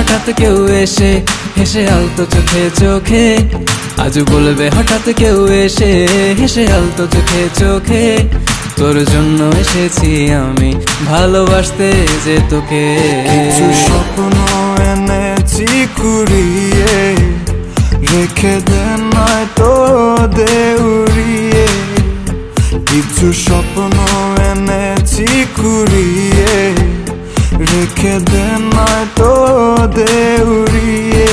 হঠাৎ কেউ এসে হেসে আলতো চোখে চোখে, আজ বলবে হঠাৎ কেউ এসে হেসে আলতো চোখে চোখে, তোর জন্য এসেছি আমি ভালোবাসতে যে তোকে। কিছু স্বপ্ন এনেছি কুড়িয়ে, রেখে দে নয়তো দে উড়িয়ে। কিছু স্বপ্ন এনেছি কুড়িয়ে, রেখে দে নয়তো দে উড়িয়ে।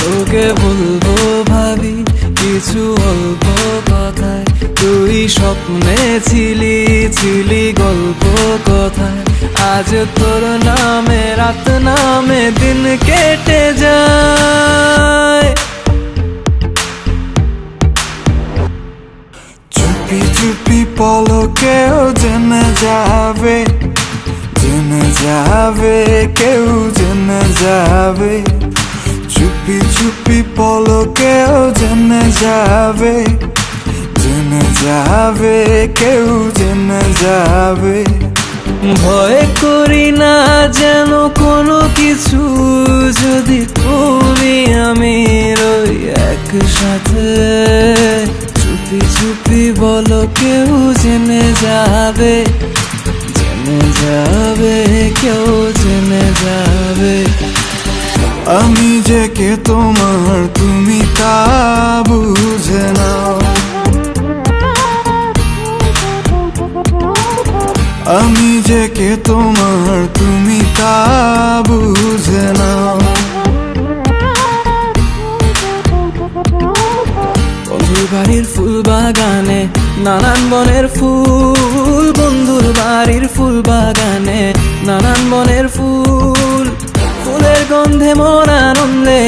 তোকে বলবো ভাবি কিছু অল্প কথায়, তুই স্বপ্নে ছিলি ছিলি গল্প কথায়, আজ তোর নামে রাত নামে দিন কেটে যায়। চুপি চুপি পলকেও জেনে যাবে, জেনে যাবে কেউ জেনে যাবে। চুপি চুপি পলকেও জেনে যাবে, জেনে যাবে কেউ জেনে যাবে। ভয় করি না যেন কোনো কিছু, যদি তুমি আমি রই একসাথে। চুপি চুপি বলো কেউ জেনে যাবে, জেনে যাবে কেউ জেনে যাবে। আমি যে কে তোমার তুমি তা বুঝে নাও, আমি যে কে তোমার তুমি তা বুঝে নাও। বন্ধুর বাড়ির ফুল বাগানে নানান বনের ফুল, বন্ধুর বাড়ির ফুল বাগানে নানান বনের ফুল, ফুলের গন্ধে মন আনন্দে